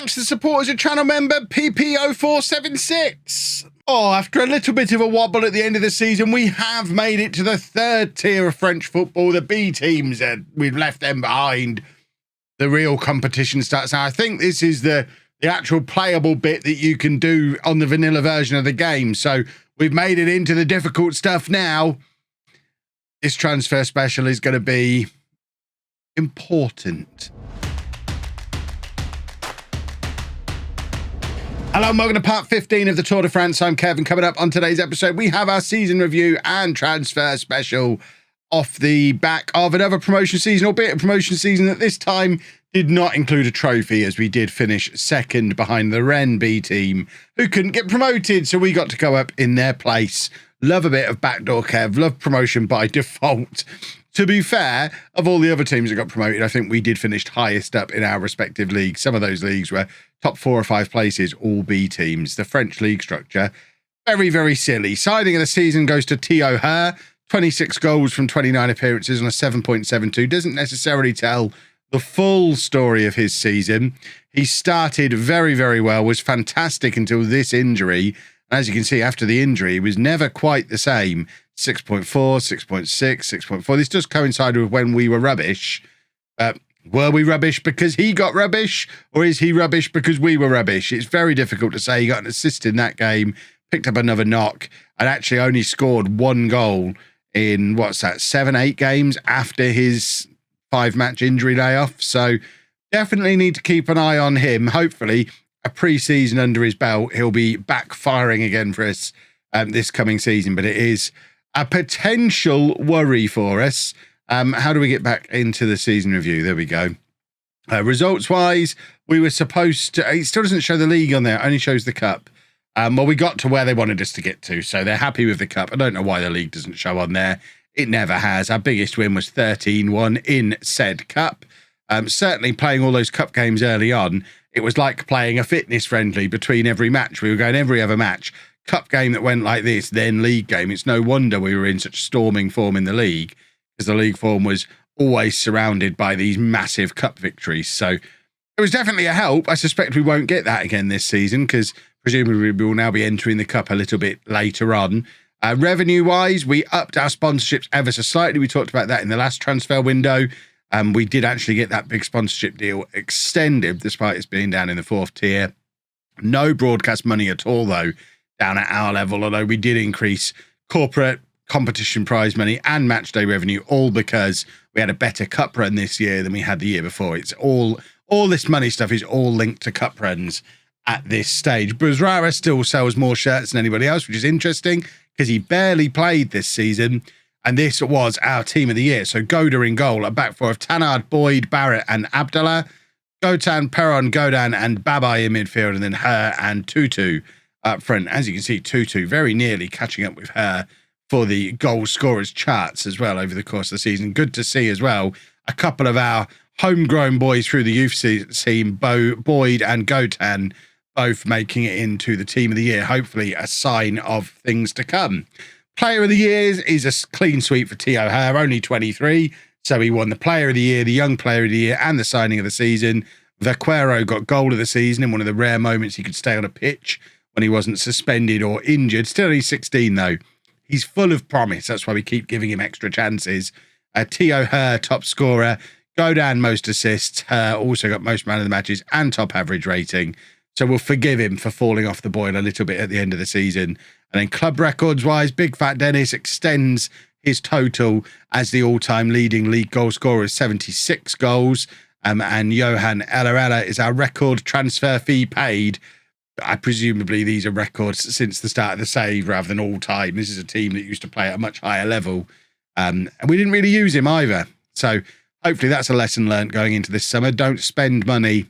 Thanks to the support as a channel member, PP0476. Oh, after a little bit of a wobble at the end of the season, we have made it to the third tier of French football. The B teams, we've left them behind. The real competition starts now. I think this is the actual playable bit that you can do on the vanilla version of the game. So we've made it into the difficult stuff now. This transfer special is going to be important. Hello and welcome to part 15 of the Tour de France. I'm Kevin. Coming up on today's episode, we have our season review and transfer special off the back of another promotion season, albeit a promotion season that this time did not include a trophy, as we did finish second behind the Rennes B team, who couldn't get promoted, so we got to go up in their place. Love a bit of backdoor Kev, love promotion by default. To be fair, of all the other teams that got promoted, I think we did finish highest up in our respective leagues. Some of those leagues were top 4 or 5 places, all B teams. The French league structure, very, very silly. Signing of the season goes to Theo Her, 26 goals from 29 appearances on a 7.72. Doesn't necessarily tell the full story of his season. He started very, very well, was fantastic until this injury. As you can see, after the injury, he was never quite the same. 6.4, 6.6, 6.4. This does coincide with when we were rubbish. Were we rubbish because he got rubbish, or is he rubbish because we were rubbish? It's very difficult to say. He got an assist in that game, picked up another knock, and actually only scored 1 goal in, 7-8 games after his 5-match injury layoff. So definitely need to keep an eye on him. Hopefully, a pre-season under his belt, he'll be back firing again for us this coming season. But it is a potential worry for us. How do we get back into the season review? There we go. Results-wise, we were supposed to... It still doesn't show the league on there. It only shows the cup. Well, we got to where they wanted us to get to, so they're happy with the cup. I don't know why the league doesn't show on there. It never has. Our biggest win was 13-1 in said cup. Certainly playing all those cup games early on, it was like playing a fitness friendly between every match. We were going every other match. Cup game that went like this, then league game. It's no wonder we were in such storming form in the league, because the league form was always surrounded by these massive cup victories. So it was definitely a help. I suspect we won't get that again this season, because presumably we will now be entering the cup a little bit later on. Revenue-wise, we upped our sponsorships ever so slightly. We talked about that in the last transfer window. We did actually get that big sponsorship deal extended, despite it being down in the 4th tier. No broadcast money at all, though, down at our level, although we did increase corporate competition prize money and match day revenue, all because we had a better cup run this year than we had the year before. It's all this money stuff is all linked to cup runs at this stage. Buzrara still sells more shirts than anybody else, which is interesting because he barely played this season. And this was our team of the year. So Goda in goal, a back four of Tanard, Boyd, Barrett and Abdallah. Gotan, Perron, Godan and Babai in midfield, and then Her and Tutu up front. As you can see, Tutu very nearly catching up with Her for the goal scorers charts as well over the course of the season. Good to see as well a couple of our homegrown boys through the youth team, Boyd and Gotan, both making it into the team of the year. Hopefully a sign of things to come. Player of the year is a clean sweep for Theo Her, only 23. So he won the player of the year, the young player of the year, and the signing of the season. Vaquero got goal of the season in one of the rare moments he could stay on a pitch when he wasn't suspended or injured. Still only 16 though. He's full of promise. That's why we keep giving him extra chances. Theo Her, top scorer. Godan, most assists. Her also got most man of the matches and top average rating. So we'll forgive him for falling off the boil a little bit at the end of the season. And then club records wise, Big Fat Dennis extends his total as the all-time leading league goal scorer of 76 goals. And Johan Ellerella is our record transfer fee paid. Presumably these are records since the start of the save rather than all time. This is a team that used to play at a much higher level. And we didn't really use him either. So hopefully that's a lesson learned going into this summer. Don't spend money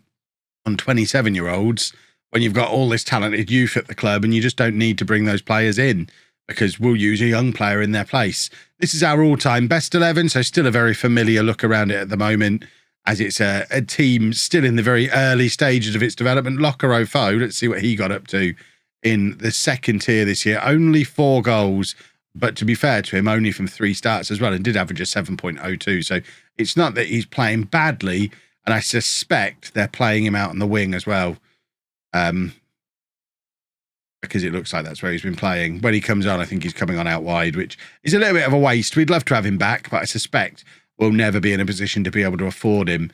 on 27-year-olds when you've got all this talented youth at the club, and you just don't need to bring those players in, because we'll use a young player in their place. This is our all-time best 11, so still a very familiar look around it at the moment, as it's a team still in the very early stages of its development. Lockero Foe, let's see what he got up to in the 2nd tier this year. Only 4 goals, but to be fair to him, only from 3 starts as well, and did average a 7.02. So it's not that he's playing badly. And I suspect they're playing him out on the wing as well. Because it looks like that's where he's been playing. When he comes on, I think he's coming on out wide, which is a little bit of a waste. We'd love to have him back, but I suspect we'll never be in a position to be able to afford him.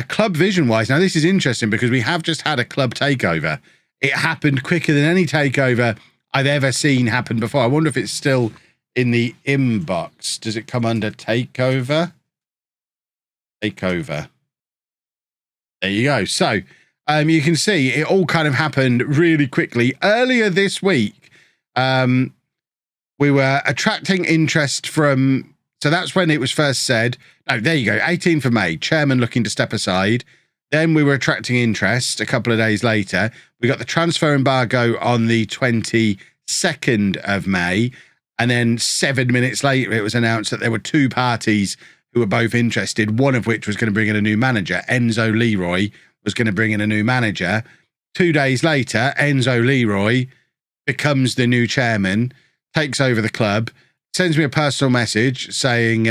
Club vision-wise, now this is interesting because we have just had a club takeover. It happened quicker than any takeover I've ever seen happen before. I wonder if it's still in the inbox. Does it come under takeover? Takeover. There you go. So you can see it all kind of happened really quickly. Earlier this week, we were attracting interest from... So that's when it was first said. Oh, there you go. 18th of May, chairman looking to step aside. Then we were attracting interest a couple of days later. We got the transfer embargo on the 22nd of May. And then 7 minutes later, it was announced that there were two parties who were both interested, one of which was going to bring in a new manager. Enzo Leroy was going to bring in a new manager. 2 days later, Enzo Leroy becomes the new chairman, takes over the club, sends me a personal message saying,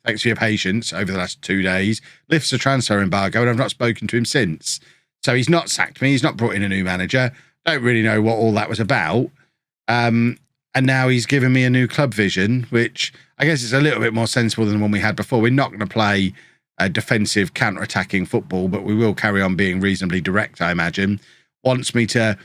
thanks for your patience over the last 2 days, lifts the transfer embargo, and I've not spoken to him since. So he's not sacked me. He's not brought in a new manager. Don't really know what all that was about. And now he's given me a new club vision, which I guess is a little bit more sensible than the one we had before. We're not going to play a defensive, counter-attacking football, but we will carry on being reasonably direct, I imagine. Wants me to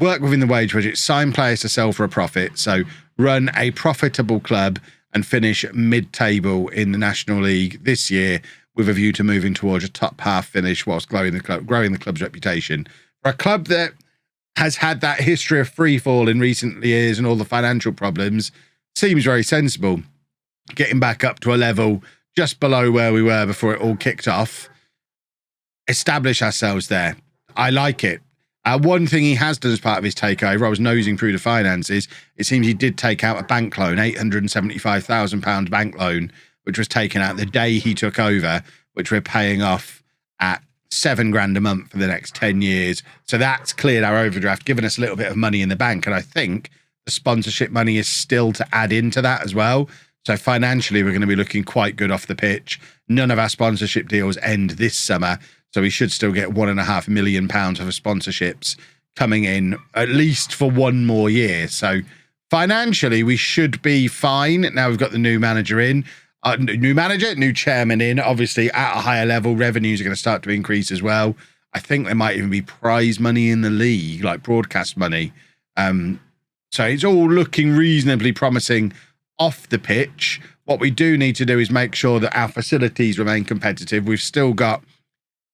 work within the wage budget, sign players to sell for a profit, so run a profitable club and finish mid-table in the National League this year with a view to moving towards a top half finish whilst growing the club's reputation. For a club that has had that history of free fall in recent years and all the financial problems, seems very sensible. Getting back up to a level just below where we were before it all kicked off. Establish ourselves there. I like it. One thing he has done as part of his takeover, I was nosing through the finances, it seems he did take out a bank loan, £875,000 bank loan, which was taken out the day he took over, which we're paying off at £7,000 a month for the next 10 years. So that's cleared our overdraft, given us a little bit of money in the bank. And I think the sponsorship money is still to add into that as well. So financially, we're going to be looking quite good off the pitch. None of our sponsorship deals end this summer. So we should still get £1.5 million of sponsorships coming in at least for one more year. So financially, we should be fine. Now we've got the new manager in. New chairman in. Obviously, at a higher level, revenues are going to start to increase as well. I think there might even be prize money in the league, like broadcast money. So it's all looking reasonably promising off the pitch. What we do need to do is make sure that our facilities remain competitive. We've still got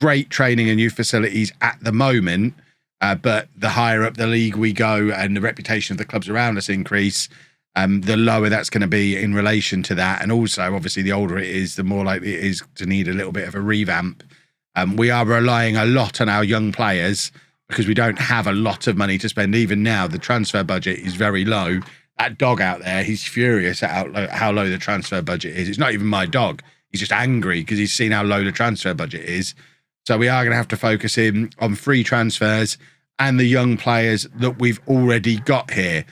great training and youth facilities at the moment, but the higher up the league we go and the reputation of the clubs around us increase, the lower that's going to be in relation to that. And also, obviously, the older it is, the more likely it is to need a little bit of a revamp. We are relying a lot on our young players because we don't have a lot of money to spend. Even now, the transfer budget is very low. That dog out there, he's furious at how low the transfer budget is. It's not even my dog. He's just angry because he's seen how low the transfer budget is. So we are going to have to focus in on free transfers and the young players that we've already got here.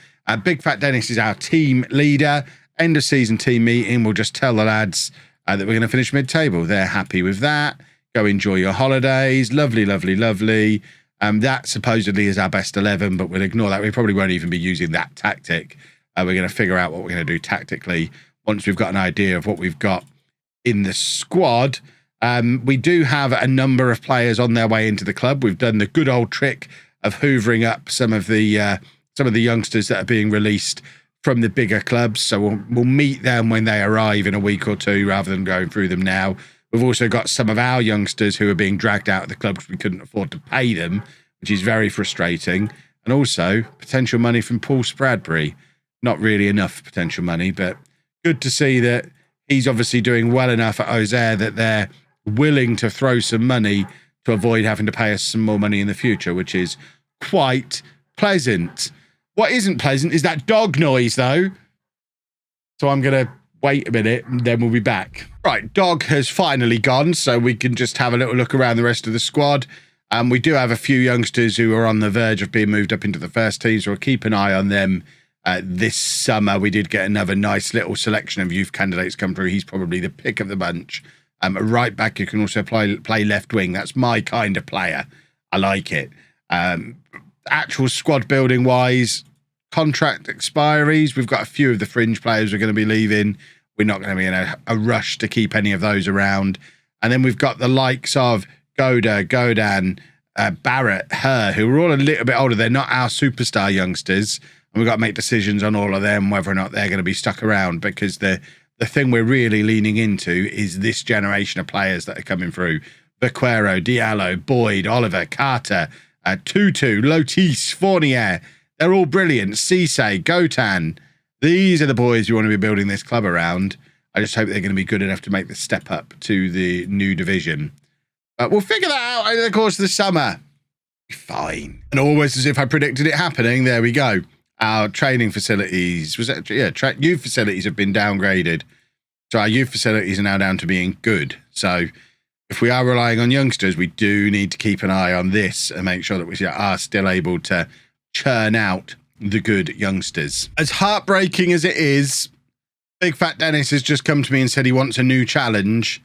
Big Fat Dennis is our team leader. End of season team meeting. We'll just tell the lads that we're going to finish mid-table. They're happy with that. Go enjoy your holidays. Lovely, lovely, lovely. That supposedly is our best 11, but we'll ignore that. We probably won't even be using that tactic. We're going to figure out what we're going to do tactically once we've got an idea of what we've got in the squad. We do have a number of players on their way into the club. We've done the good old trick of hoovering up some of the youngsters that are being released from the bigger clubs. So we'll meet them when they arrive in a week or two rather than going through them now. We've also got some of our youngsters who are being dragged out of the club because we couldn't afford to pay them, which is very frustrating. And also potential money from Paul Spradbury. Not really enough potential money, but good to see that he's obviously doing well enough at Auxerre that they're willing to throw some money to avoid having to pay us some more money in the future, which is quite pleasant. What isn't pleasant is that dog noise, though. So I'm going to wait a minute and then we'll be back. Right, dog has finally gone, so we can just have a little look around the rest of the squad. We do have a few youngsters who are on the verge of being moved up into the first team, so we'll keep an eye on them. This summer, we did get another nice little selection of youth candidates come through. He's probably the pick of the bunch. A right back who can also play left wing. That's my kind of player. I like it. Actual squad building wise, contract expiries. We've got a few of the fringe players who are going to be leaving. We're not going to be in a rush to keep any of those around. And then we've got the likes of Godan, Barrett, Her, who are all a little bit older. They're not our superstar youngsters. And we've got to make decisions on all of them, whether or not they're going to be stuck around, because the thing we're really leaning into is this generation of players that are coming through. Vaquero, Diallo, Boyd, Oliver, Carter, Tutu, Lotis, Fournier. They're all brilliant. Cisse, Gotan. These are the boys we want to be building this club around. I just hope they're going to be good enough to make the step up to the new division. But we'll figure that out over the course of the summer. Fine. And almost as if I predicted it happening, there we go. Our training facilities, youth facilities have been downgraded. So our youth facilities are now down to being good. So if we are relying on youngsters, we do need to keep an eye on this and make sure that we are still able to churn out the good youngsters. As heartbreaking as it is, Big Fat Dennis has just come to me and said he wants a new challenge.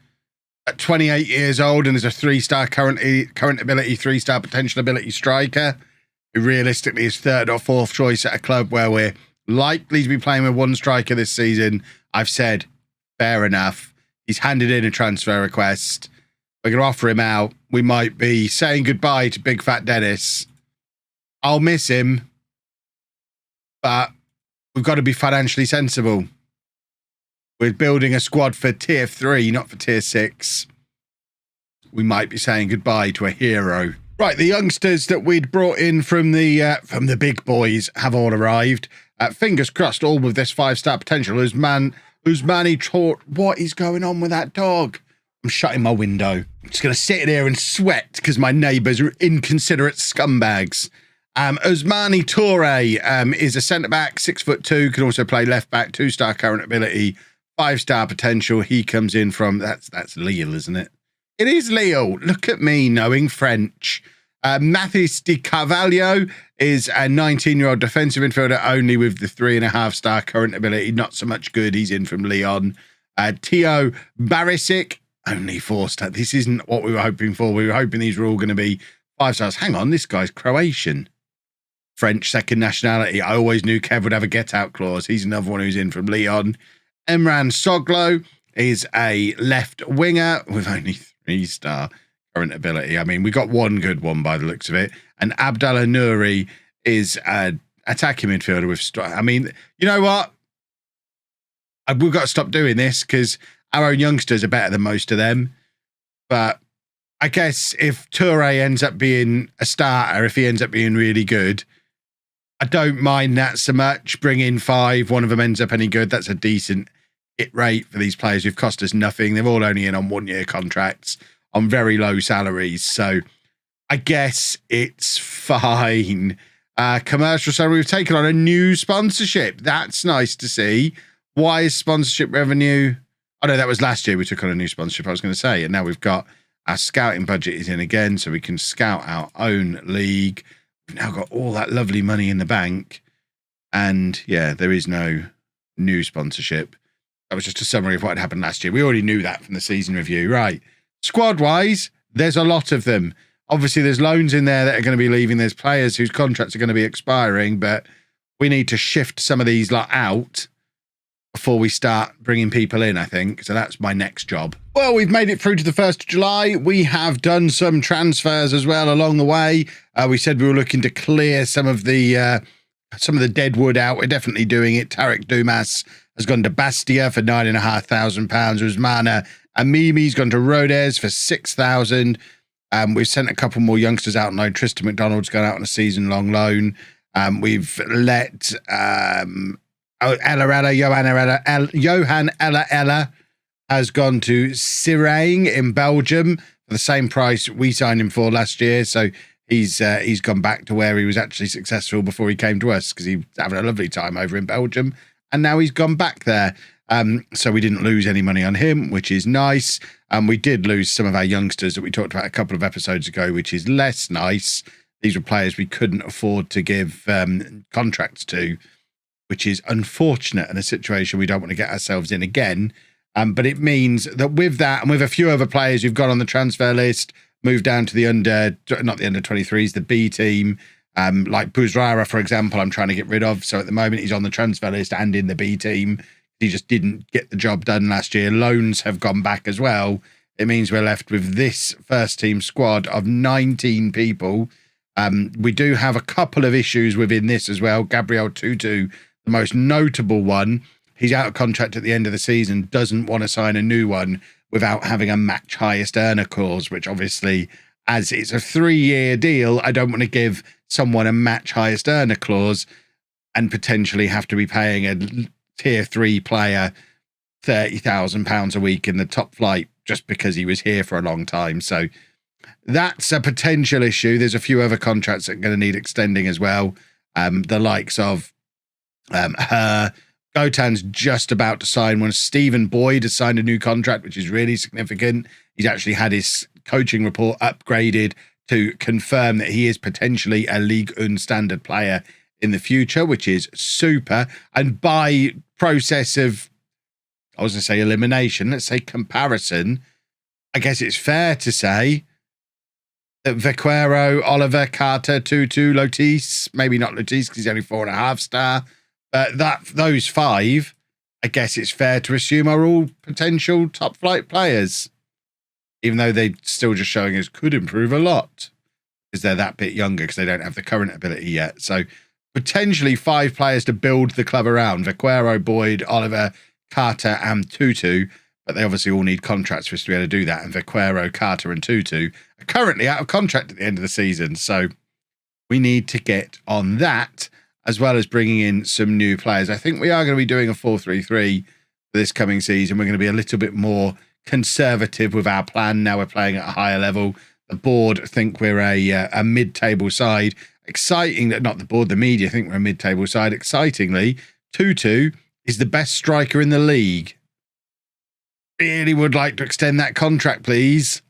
At 28 years old and is a 3-star current ability, 3-star potential ability striker, who realistically is 3rd or 4th choice at a club where we're likely to be playing with 1 striker this season. I've said, fair enough. He's handed in a transfer request. We're going to offer him out. We might be saying goodbye to Big Fat Dennis. I'll miss him, but we've got to be financially sensible. We're building a squad for tier 3, not for tier 6. We might be saying goodbye to a hero. Right, the youngsters that we'd brought in from the big boys have all arrived. Fingers crossed, all with this 5-star potential. Usmani taught. What is going on with that dog? I'm shutting my window. I'm just going to sit here and sweat because my neighbours are inconsiderate scumbags. Usmani Toure is a centre-back, 6'2", can also play left-back, 2-star current ability, 5-star potential. He comes in from, that's Lille, isn't it? It is Lille. Look at me knowing French. Mathis Di Carvalho is a 19-year-old defensive midfielder only with the 3.5-star current ability. Not so much good. He's in from Lyon. Teo Barisic, only 4-star. This isn't what we were hoping for. We were hoping these were all going to be 5 stars. Hang on, this guy's Croatian. French second nationality. I always knew Kev would have a get-out clause. He's another one who's in from Lyon. Emran Soglo is a left winger with only 3-star current ability. I mean, we got one good one by the looks of it. And Abdallah Nouri is an attacking midfielder with... I mean, you know what? We've got to stop doing this because our own youngsters are better than most of them. But I guess if Toure ends up being a starter, if he ends up being really good, I don't mind that so much. Bring in 5, one of them ends up any good. That's a decent hit rate for these players who've cost us nothing. They're all only in on 1-year contracts on very low salaries. So I guess it's fine. Commercial summary, we've taken on a new sponsorship. That's nice to see. Why is sponsorship revenue? Oh no, that was last year we took on a new sponsorship, I was going to say. And now we've got our scouting budget is in again, so we can scout our own league. We've now got all that lovely money in the bank. And yeah, there is no new sponsorship. That was just a summary of what had happened last year. We already knew that from the season review. Right. Squad-wise, there's a lot of them. Obviously, there's loans in there that are going to be leaving. There's players whose contracts are going to be expiring, but we need to shift some of these lot out before we start bringing people in, I think. So that's my next job. Well, we've made it through to the 1st of July. We have done some transfers as well along the way. We said we were looking to clear some of the dead wood out. We're definitely doing it. Tarek Dumas has gone to Bastia for £9,500. Usmana Amimi's gone to Rodez for $6,000. We've sent a couple more youngsters out on loan. Tristan McDonald's gone out on a season-long loan. We've let Johan Ella has gone to Sirang in Belgium for the same price we signed him for last year. So he's gone back to where he was actually successful before he came to us, because he was having a lovely time over in Belgium. And now he's gone back there. So we didn't lose any money on him, which is nice. We did lose some of our youngsters that we talked about a couple of episodes ago, which is less nice. These were players we couldn't afford to give contracts to, which is unfortunate and a situation we don't want to get ourselves in again. But it means that with that and with a few other players who've got on the transfer list, moved down to the not the under 23s, the B team, like Buzrara, for example, I'm trying to get rid of. So at the moment, he's on the transfer list and in the B team. He just didn't get the job done last year. Loans have gone back as well. It means we're left with this first team squad of 19 people. We do have a couple of issues within this as well. Gabriel Tutu, the most notable one, he's out of contract at the end of the season, doesn't want to sign a new one without having a match highest earner clause, which obviously, as it's a 3-year deal, I don't want to give someone a match highest earner clause and potentially have to be paying a tier 3 player £30,000 a week in the top flight just because he was here for a long time. So that's a potential issue. There's a few other contracts that are going to need extending as well. The likes of her. Gotan's just about to sign one. Stephen Boyd has signed a new contract, which is really significant. He's actually had his coaching report upgraded to confirm that he is potentially a Ligue 1 standard player in the future, which is super. And by process of, I was going to say elimination, let's say comparison, I guess it's fair to say that Vaquero, Oliver, Carter, Tutu, Lotis, maybe not Lotis because he's only 4.5 star, but those 5, I guess it's fair to assume are all potential top flight players, even though they're still just showing us could improve a lot because they're that bit younger because they don't have the current ability yet. So potentially 5 players to build the club around: Vaquero, Boyd, Oliver, Carter and Tutu, but they obviously all need contracts for us to be able to do that. And Vaquero, Carter and Tutu are currently out of contract at the end of the season. So we need to get on that, as well as bringing in some new players. I think we are going to be doing a 4-3-3 for this coming season. We're going to be a little bit more conservative with our plan. Now we're playing at a higher level. The board think we're a mid-table side. Exciting that not the board, the media think we're a mid-table side. Excitingly, Tutu is the best striker in the league. Really would like to extend that contract, please.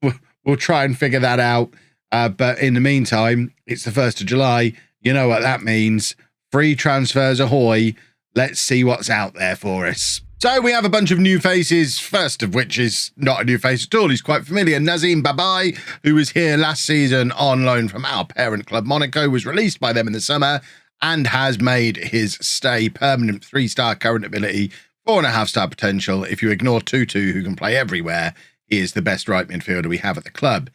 We'll try and figure that out. But in the meantime, it's the 1st of July. You know what that means. Free transfers ahoy. Let's see what's out there for us. So we have a bunch of new faces, first of which is not a new face at all. He's quite familiar. Nazim Babai, who was here last season on loan from our parent club, Monaco, was released by them in the summer and has made his stay permanent. 3-star current ability, 4.5-star potential. If you ignore Tutu, who can play everywhere, he is the best right midfielder we have at the club.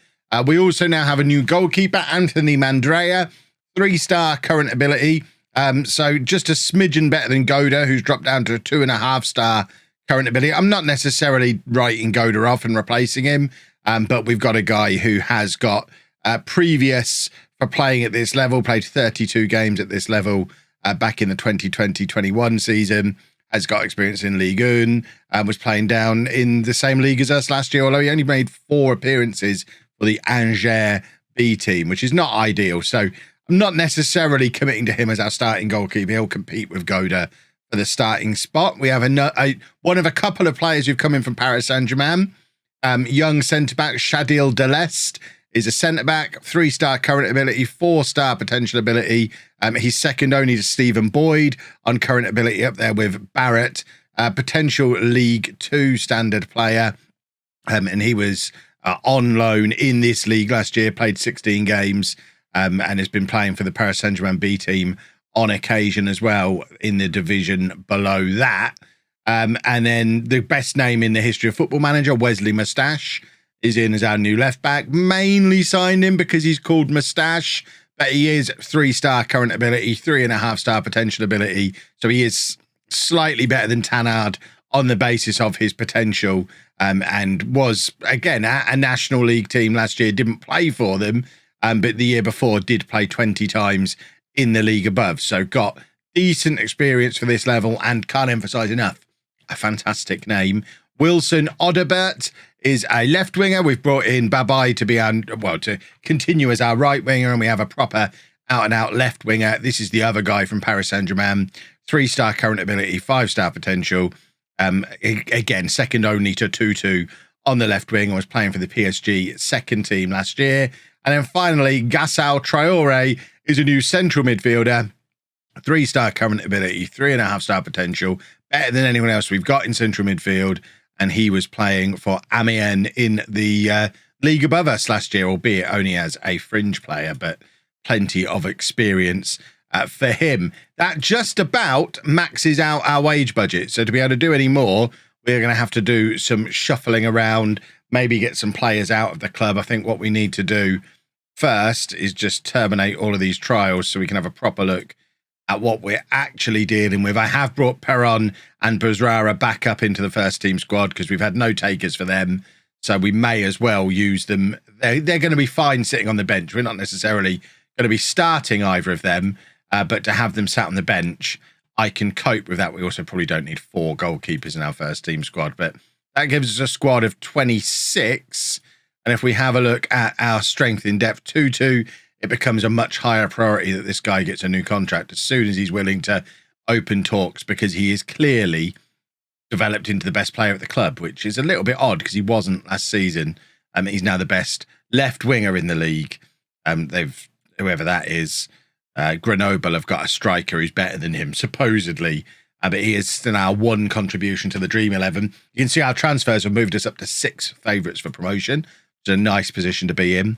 We also now have a new goalkeeper, Anthony Mandrea, 3-star current ability. So just a smidgen better than Goda, who's dropped down to a 2.5-star current ability. I'm not necessarily writing Goda off and replacing him, but we've got a guy who has got previous for playing at this level, played 32 games at this level back in the 2020-21 season, has got experience in Ligue 1, was playing down in the same league as us last year, although he only made 4 appearances for the Angers B team, which is not ideal. So I'm not necessarily committing to him as our starting goalkeeper. He'll compete with Goda for the starting spot. We have one of a couple of players who've come in from Paris Saint Germain. Young centre-back Shadil Delest is a centre-back, 3-star current ability, 4-star potential ability. He's second only to Stephen Boyd on current ability, up there with Barrett. Potential League 2 standard player. And he was on loan in this league last year, played 16 games, and has been playing for the Paris Saint Germain B team on occasion as well in the division below that. And then the best name in the history of Football Manager, Wesley Moustache, is in as our new left back. Mainly signed him because he's called Moustache, but he is 3-star current ability, 3.5-star potential ability. So he is slightly better than Tannard on the basis of his potential, and was, again, at a National League team last year, didn't play for them, but the year before did play 20 times in the league above. So got decent experience for this level, and can't emphasize enough, a fantastic name. Wilson Odebert is a left winger. We've brought in Babai to be to continue as our right winger, and we have a proper out-and-out left winger. This is the other guy from Paris Saint Germain, 3-star current ability, 5-star potential. Again, second only to Tutu on the left wing, and was playing for the PSG second team last year. And then finally, Gassal Traore is a new central midfielder, 3-star current ability, 3.5-star potential, better than anyone else we've got in central midfield. And he was playing for Amiens in the league above us last year, albeit only as a fringe player, but plenty of experience for him. That just about maxes out our wage budget. So to be able to do any more, we're going to have to do some shuffling around, maybe get some players out of the club. I think what we need to do first is just terminate all of these trials so we can have a proper look at what we're actually dealing with. I have brought Perron and Buzrara back up into the first team squad because we've had no takers for them. So we may as well use them. They're going to be fine sitting on the bench. We're not necessarily going to be starting either of them, but to have them sat on the bench, I can cope with that. We also probably don't need 4 goalkeepers in our first team squad, but that gives us a squad of 26. And if we have a look at our strength in depth, 2-2, it becomes a much higher priority that this guy gets a new contract as soon as he's willing to open talks, because he is clearly developed into the best player at the club, which is a little bit odd because he wasn't last season. He's now the best left winger in the league. Whoever that is, Grenoble have got a striker who's better than him, supposedly. But he is still our one contribution to the Dream 11. You can see our transfers have moved us up to 6 favourites for promotion, which is a nice position to be in.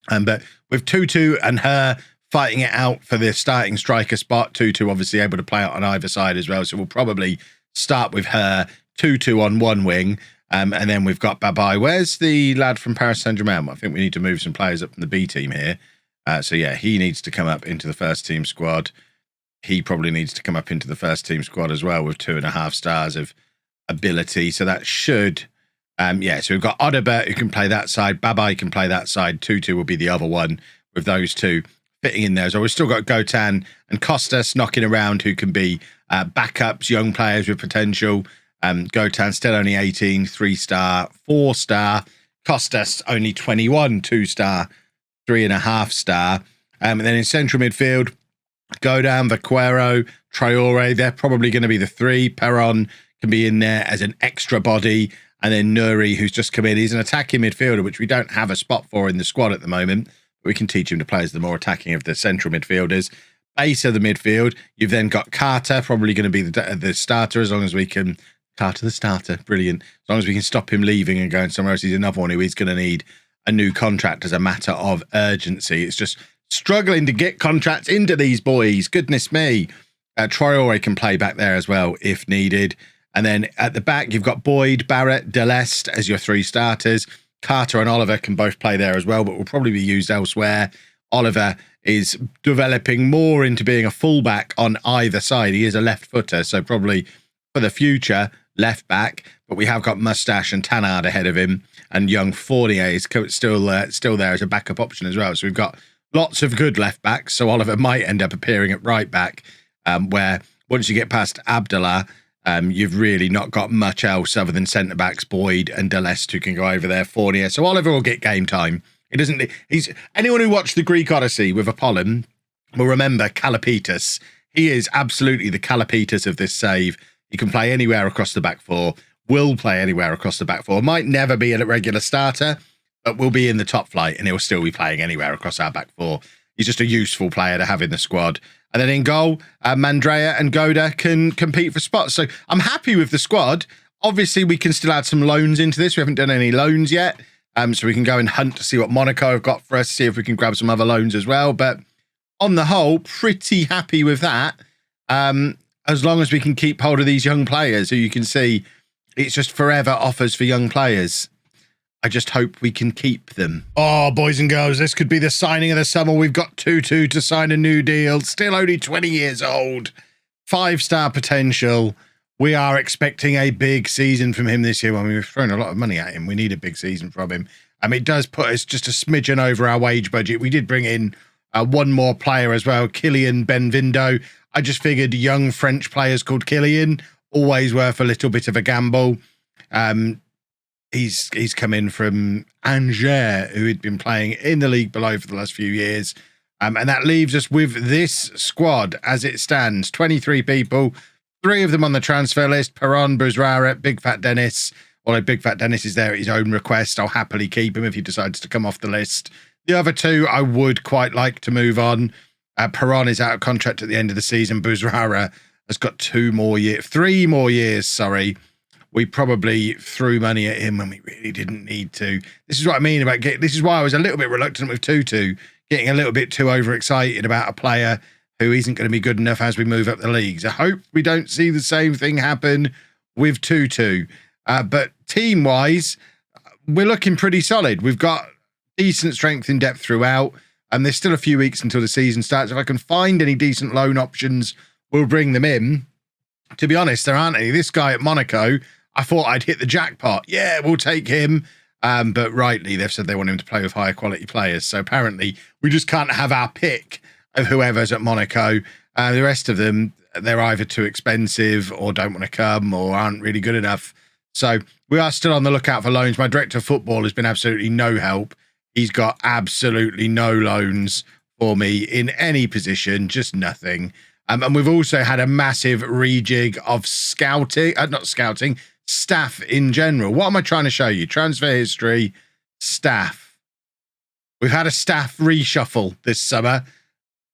But with Tutu and her fighting it out for the starting striker spot, Tutu obviously able to play out on either side as well. So we'll probably start with her, Tutu on one wing. And then we've got Babai. Where's the lad from Paris Saint Germain? I think we need to move some players up from the B team here. So yeah, he needs to come up into the first team squad. He probably needs to come up into the first team squad as well with 2.5 stars of ability. So that should, so we've got Odebert who can play that side. Babai can play that side. Tutu will be the other one with those two fitting in there. So we've still got Gotan and Costas knocking around who can be backups, young players with potential. Gotan still only 18, 3-star, 4-star. Costas only 21, 2-star, 3.5-star. And then in central midfield, Godin, Vaquero, Traore, they're probably going to be the 3. Perron can be in there as an extra body. And then Nuri, who's just come in, he's an attacking midfielder, which we don't have a spot for in the squad at the moment. But we can teach him to play as the more attacking of the central midfielders. Base of the midfield, you've then got Carter, probably going to be the starter as long as we can. Carter the starter, brilliant. As long as we can stop him leaving and going somewhere else, he's another one who is going to need a new contract as a matter of urgency. It's just struggling to get contracts into these boys. Goodness me. Traore can play back there as well if needed. And then at the back, you've got Boyd, Barrett, Deleste as your 3 starters. Carter and Oliver can both play there as well, but will probably be used elsewhere. Oliver is developing more into being a fullback on either side. He is a left footer, so probably for the future, left back. But we have got Mustache and Tanard ahead of him. And young Fournier is still there as a backup option as well. So we've got lots of good left backs. So Oliver might end up appearing at right back, where once you get past Abdallah, you've really not got much else other than centre backs, Boyd and Deleste, who can go over there. Fournier. So Oliver will get game time. Anyone who watched the Greek Odyssey with Apollon will remember Kalapetas. He is absolutely the Kalapetas of this save. He can play anywhere across the back 4. Will play anywhere across the back 4. Might never be a regular starter, but will be in the top flight, and he'll still be playing anywhere across our back 4. He's just a useful player to have in the squad. And then in goal, Mandrea and Goda can compete for spots. So I'm happy with the squad. Obviously, we can still add some loans into this. We haven't done any loans yet. So we can go and hunt to see what Monaco have got for us, see if we can grab some other loans as well. But on the whole, pretty happy with that. As long as we can keep hold of these young players who you can see, it's just forever offers for young players. I just hope we can keep them. Oh, boys and girls, this could be the signing of the summer. We've got Tutu to sign a new deal. Still only 20 years old. 5-star potential. We are expecting a big season from him this year. I mean, we've thrown a lot of money at him. We need a big season from him. It does put us just a smidgen over our wage budget. We did bring in one more player as well, Kylian Benvindo. I just figured young French players called Kylian, always worth a little bit of a gamble. He's come in from Angers, who had been playing in the league below for the last few years. And that leaves us with this squad as it stands. 23 people, 3 of them on the transfer list. Perron, Buzrara, Big Fat Dennis. Although Big Fat Dennis is there at his own request, I'll happily keep him if he decides to come off the list. The other 2, I would quite like to move on. Perron is out of contract at the end of the season. Buzrara, has got 3 more years, sorry. We probably threw money at him when we really didn't need to. This is what I mean about this is why I was a little bit reluctant with Tutu, getting a little bit too overexcited about a player who isn't going to be good enough as we move up the leagues. I hope we don't see the same thing happen with Tutu. But team-wise, we're looking pretty solid. We've got decent strength in depth throughout, and there's still a few weeks until the season starts. If I can find any decent loan options, we'll bring them in. To be honest, there aren't any. This guy at Monaco, I thought I'd hit the jackpot. Yeah, we'll take him. But rightly, they've said they want him to play with higher quality players. So apparently, we just can't have our pick of whoever's at Monaco. The rest of them, they're either too expensive or don't want to come or aren't really good enough. So we are still on the lookout for loans. My director of football has been absolutely no help. He's got absolutely no loans for me in any position, just nothing. And we've also had a massive rejig of staff in general. What am I trying to show you? Transfer history, staff. We've had a staff reshuffle this summer.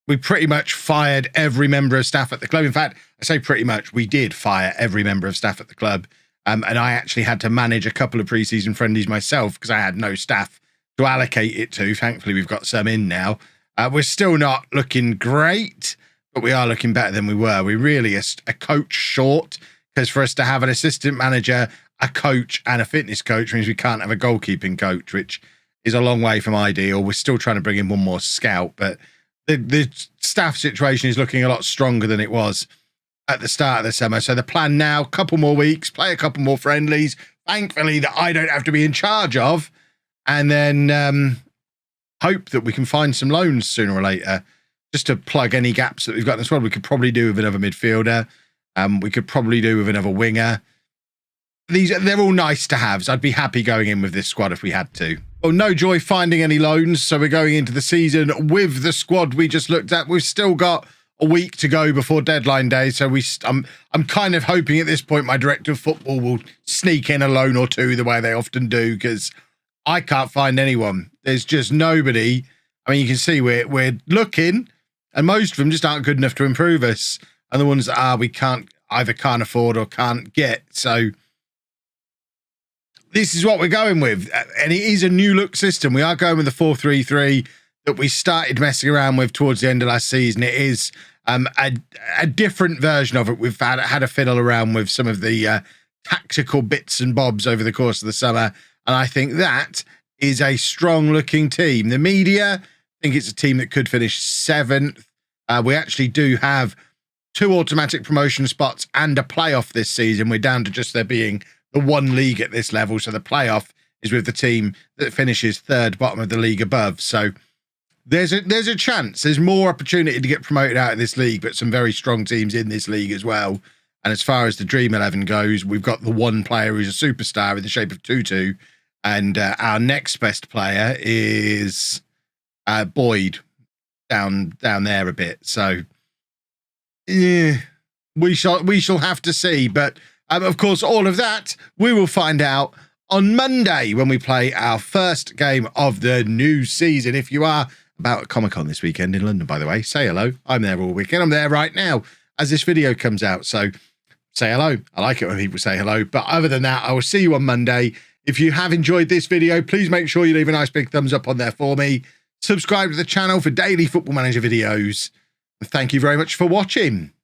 We pretty much fired every member of staff at the club. In fact, I say pretty much, we did fire every member of staff at the club. And I actually had to manage a couple of preseason friendlies myself because I had no staff to allocate it to. Thankfully, we've got some in now. We're still not looking great, but we are looking better than we were. We're really a coach short, because for us to have an assistant manager, a coach, and a fitness coach means we can't have a goalkeeping coach, which is a long way from ideal. We're still trying to bring in one more scout, but the staff situation is looking a lot stronger than it was at the start of the summer. So the plan now, couple more weeks, play a couple more friendlies, thankfully that I don't have to be in charge of, and then hope that we can find some loans sooner or later, just to plug any gaps that we've got in the squad. We could probably do with another midfielder. We could probably do with another winger. They're all nice to haves. I'd be happy going in with this squad if we had to. Well, no joy finding any loans, so we're going into the season with the squad we just looked at. We've still got a week to go before deadline day, so I'm kind of hoping at this point my director of football will sneak in a loan or two the way they often do, because I can't find anyone. There's just nobody. I mean, you can see we're looking, and most of them just aren't good enough to improve us. And the ones that are, we can't afford or can't get. So this is what we're going with. And it is a new look system. We are going with the 4-3-3 that we started messing around with towards the end of last season. It is a different version of it. We've had a fiddle around with some of the tactical bits and bobs over the course of the summer. And I think that is a strong looking team. The media, I think it's a team that could finish 7th. We actually do have 2 automatic promotion spots and a playoff this season. We're down to just there being the 1 league at this level. So the playoff is with the team that finishes 3rd bottom of the league above. So there's a chance. There's more opportunity to get promoted out of this league, but some very strong teams in this league as well. And as far as the Dream 11 goes, we've got the one player who's a superstar in the shape of Tutu. And our next best player is Boyd down there a bit. So yeah, we shall have to see. But of course, all of that we will find out on Monday when we play our first game of the new season. If you are about Comic-Con this weekend in London, by the way, say hello. I'm there all weekend. I'm there right now as this video comes out. So say hello. I like it when people say hello. But other than that, I will see you on Monday. If you have enjoyed this video, please make sure you leave a nice big thumbs up on there for me. Subscribe to the channel for daily Football Manager videos. And thank you very much for watching.